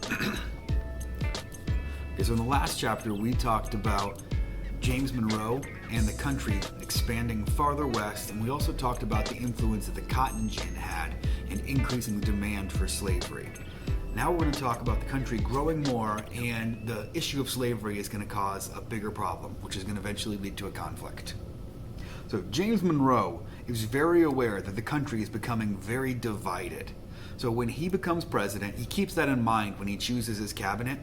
Okay, so in the last chapter, we talked about James Monroe and the country expanding farther west, and we also talked about the influence that the cotton gin had in increasing the demand for slavery. Now we're going to talk about the country growing more, and the issue of slavery is going to cause a bigger problem, which is going to eventually lead to a conflict. So James Monroe is very aware that the country is becoming very divided. So when he becomes president, he keeps that in mind when he chooses his cabinet.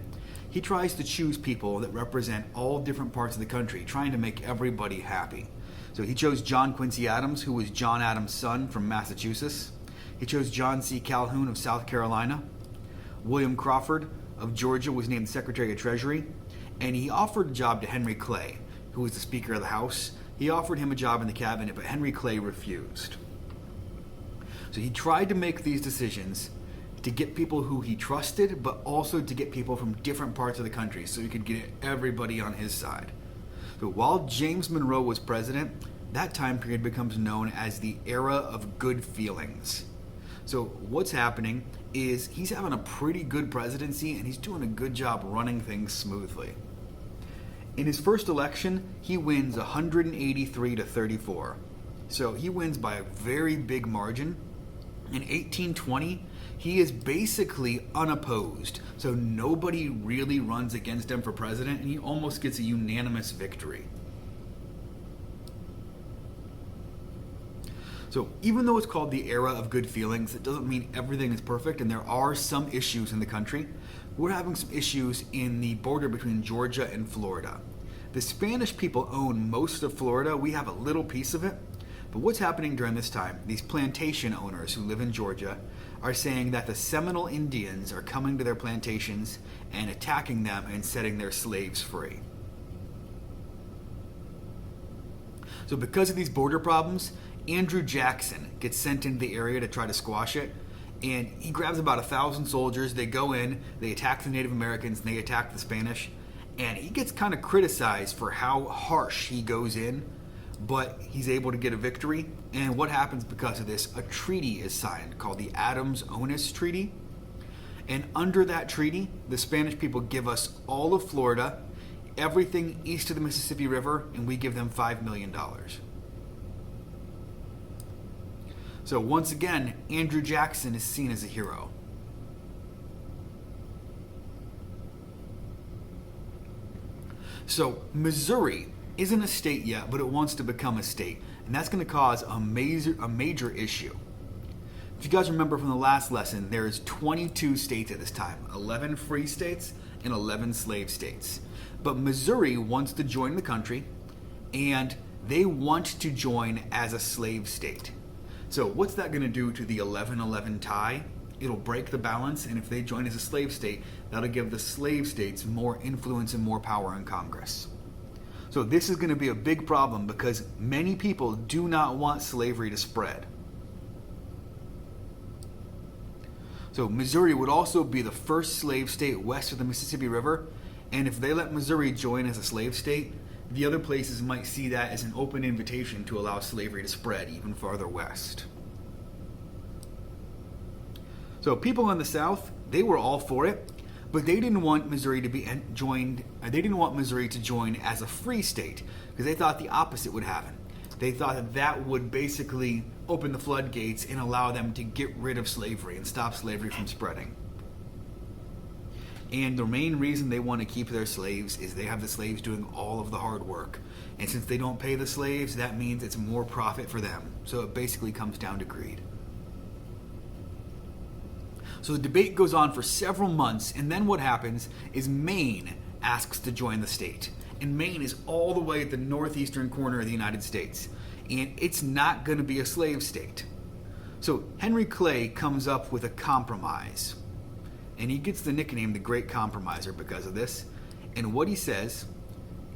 He tries to choose people that represent all different parts of the country, trying to make everybody happy. So he chose John Quincy Adams, who was John Adams' son from Massachusetts. He chose John C. Calhoun of South Carolina. William Crawford of Georgia was named Secretary of Treasury. And he offered a job to Henry Clay, who was the Speaker of the House. He offered him a job in the cabinet, but Henry Clay refused. So he tried to make these decisions to get people who he trusted, but also to get people from different parts of the country so he could get everybody on his side. So while James Monroe was president, that time period becomes known as the era of good feelings. So what's happening is he's having a pretty good presidency and he's doing a good job running things smoothly. In his first election, he wins 183 to 34. So he wins by a very big margin. In 1820, he is basically unopposed, so nobody really runs against him for president, and he almost gets a unanimous victory. So even though it's called the era of good feelings, it doesn't mean everything is perfect, and there are some issues in the country. We're having some issues in the border between Georgia and Florida. The Spanish people own most of Florida. We have a little piece of it. But what's happening during this time? These plantation owners who live in Georgia are saying that the Seminole Indians are coming to their plantations and attacking them and setting their slaves free. So because of these border problems, Andrew Jackson gets sent into the area to try to squash it. And he grabs about 1,000 soldiers. They go in, they attack the Native Americans, and they attack the Spanish. And he gets kind of criticized for how harsh he goes in. But he's able to get a victory, and what happens because of this? A treaty is signed called the Adams-Onis Treaty, and under that treaty, the Spanish people give us all of Florida, everything east of the Mississippi River, and we give them $5 million. So once again, Andrew Jackson is seen as a hero. So Missouri isn't a state yet, but it wants to become a state, and that's going to cause a major issue. If you guys remember from the last lesson, there's 22 states at this time, 11 free states and 11 slave states. But Missouri wants to join the country, and they want to join as a slave state. So what's that going to do to the 11-11 tie? It'll break the balance, and if they join as a slave state, that'll give the slave states more influence and more power in Congress. So this is going to be a big problem because many people do not want slavery to spread. So Missouri would also be the first slave state west of the Mississippi River, and if they let Missouri join as a slave state, the other places might see that as an open invitation to allow slavery to spread even farther west. So people in the South, they were all for it. But they didn't want Missouri to be joined. They didn't want Missouri to join as a free state because they thought the opposite would happen. They thought that that would basically open the floodgates and allow them to get rid of slavery and stop slavery from spreading. And the main reason they want to keep their slaves is they have the slaves doing all of the hard work. And since they don't pay the slaves, that means it's more profit for them. So it basically comes down to greed. So the debate goes on for several months, and then what happens is Maine asks to join the state. And Maine is all the way at the northeastern corner of the United States, and it's not going to be a slave state. So Henry Clay comes up with a compromise, and he gets the nickname the Great Compromiser because of this. And what he says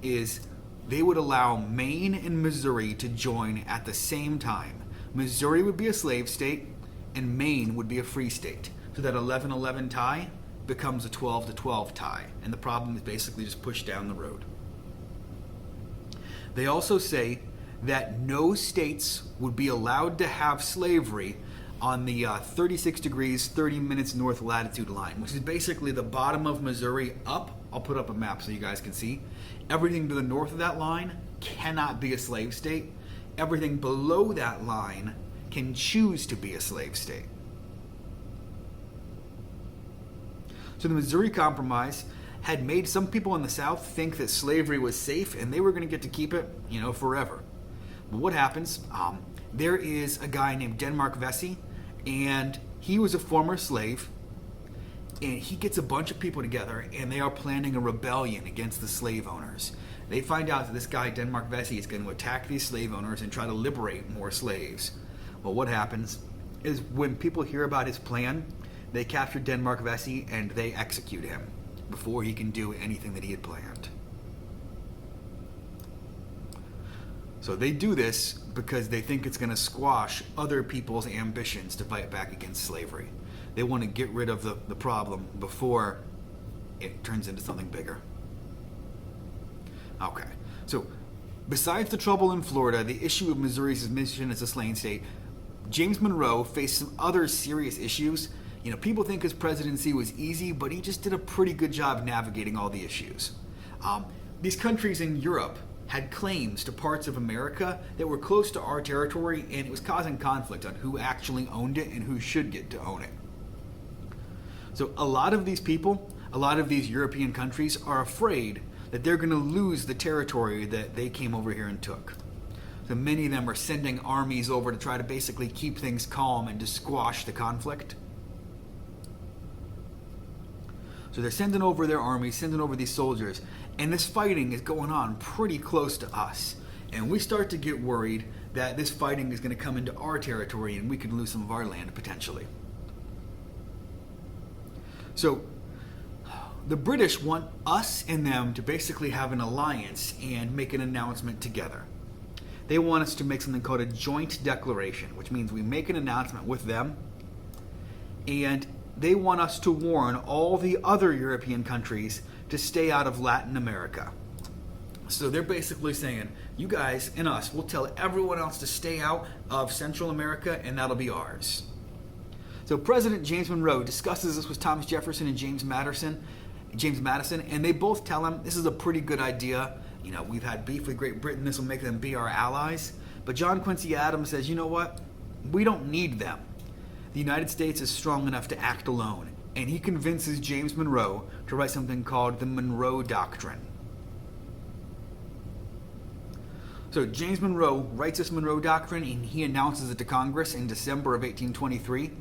is they would allow Maine and Missouri to join at the same time. Missouri would be a slave state, and Maine would be a free state. So that 11-11 tie becomes a 12-12 tie, and the problem is basically just pushed down the road. They also say that no states would be allowed to have slavery on the 36 degrees 30 minutes north latitude line, which is basically the bottom of Missouri up. I'll put up a map so you guys can see. Everything to the north of that line cannot be a slave state. Everything below that line can choose to be a slave state. So the Missouri Compromise had made some people in the South think that slavery was safe and they were going to get to keep it, forever. But what happens? There is a guy named Denmark Vesey, and he was a former slave, and he gets a bunch of people together, and they are planning a rebellion against the slave owners. They find out that this guy, Denmark Vesey, is going to attack these slave owners and try to liberate more slaves. Well, what happens is when people hear about his plan, they capture Denmark Vesey and they execute him before he can do anything that he had planned. So they do this because they think it's going to squash other people's ambitions to fight back against slavery. They want to get rid of the problem before it turns into something bigger. Okay, so besides the trouble in Florida, the issue of Missouri's admission as a slave state, James Monroe faced some other serious issues. People think his presidency was easy, but he just did a pretty good job navigating all the issues. These countries in Europe had claims to parts of America that were close to our territory, and it was causing conflict on who actually owned it and who should get to own it. So a lot of these people, a lot of these European countries are afraid that they're going to lose the territory that they came over here and took. So many of them are sending armies over to try to basically keep things calm and to squash the conflict. So they're sending over their armies, sending over these soldiers, and this fighting is going on pretty close to us. And we start to get worried that this fighting is going to come into our territory and we could lose some of our land potentially. So the British want us and them to basically have an alliance and make an announcement together. They want us to make something called a joint declaration, which means we make an announcement with them, and they want us to warn all the other European countries to stay out of Latin America. So they're basically saying, you guys and us, we'll tell everyone else to stay out of Central America, and that'll be ours. So President James Monroe discusses this with Thomas Jefferson and James Madison, and they both tell him this is a pretty good idea. We've had beef with Great Britain. This will make them be our allies. But John Quincy Adams says, you know what? We don't need them. The United States is strong enough to act alone. And he convinces James Monroe to write something called the Monroe Doctrine. So James Monroe writes this Monroe Doctrine, and he announces it to Congress in December of 1823.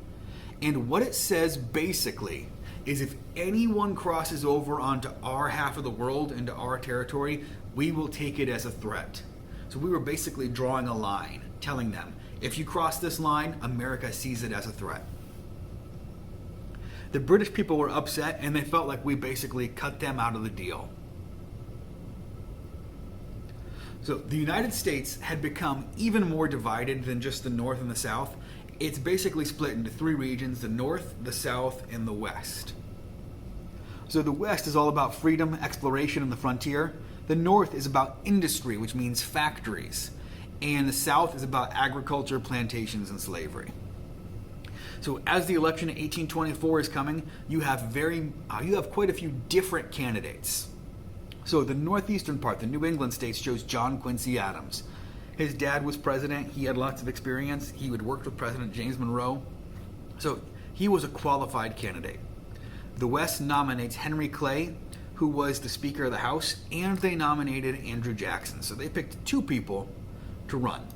And what it says basically is if anyone crosses over onto our half of the world, into our territory, we will take it as a threat. So we were basically drawing a line, telling them, if you cross this line, America sees it as a threat. The British people were upset, and they felt like we basically cut them out of the deal. So the United States had become even more divided than just the North and the South. It's basically split into three regions: the North, the South, and the West. So the West is all about freedom, exploration, and the frontier. The North is about industry, which means factories. And the South is about agriculture, plantations, and slavery. So as the election in 1824 is coming, you have quite a few different candidates. So the northeastern part, the New England states, chose John Quincy Adams. His dad was president. He had lots of experience. He had worked with President James Monroe. So he was a qualified candidate. The West nominates Henry Clay, who was the Speaker of the House, and they nominated Andrew Jackson. So they picked two people to run.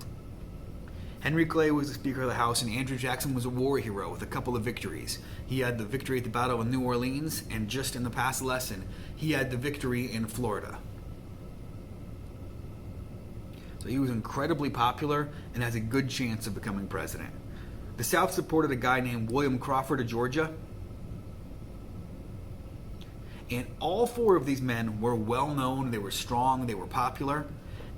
Henry Clay was the Speaker of the House, and Andrew Jackson was a war hero with a couple of victories. He had the victory at the Battle of New Orleans, and just in the past lesson, he had the victory in Florida. So he was incredibly popular and has a good chance of becoming president. The South supported a guy named William Crawford of Georgia. And all four of these men were well known, they were strong, they were popular,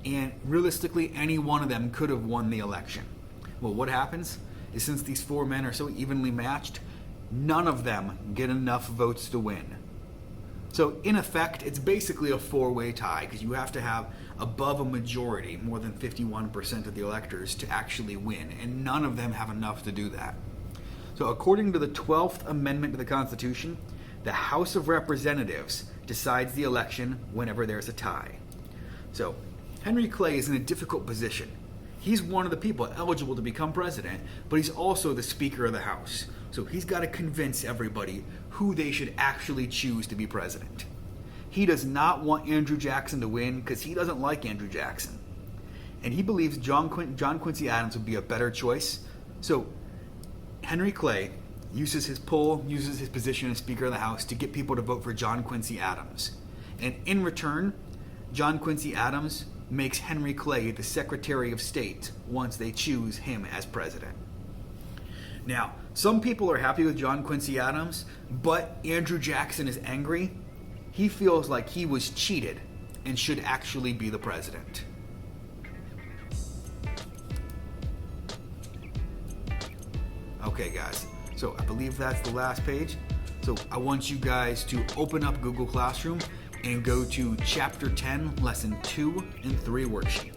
and realistically any one of them could have won the election. Well, what happens is since these four men are so evenly matched, none of them get enough votes to win. So in effect, it's basically a four-way tie because you have to have above a majority, more than 51% of the electors, to actually win, and none of them have enough to do that. So according to the 12th Amendment to the Constitution, the House of Representatives decides the election whenever there's a tie. So Henry Clay is in a difficult position. He's one of the people eligible to become president, but he's also the Speaker of the House. So he's got to convince everybody who they should actually choose to be president. He does not want Andrew Jackson to win because he doesn't like Andrew Jackson. And he believes John Quincy Adams would be a better choice. So Henry Clay uses his pull, uses his position as Speaker of the House to get people to vote for John Quincy Adams. And in return, John Quincy Adams makes Henry Clay the Secretary of State once they choose him as president. Now, some people are happy with John Quincy Adams, but Andrew Jackson is angry. He feels like he was cheated and should actually be the president. Okay, guys, so I believe that's the last page. So I want you guys to open up Google Classroom and go to Chapter 10, Lesson 2 and 3 worksheet.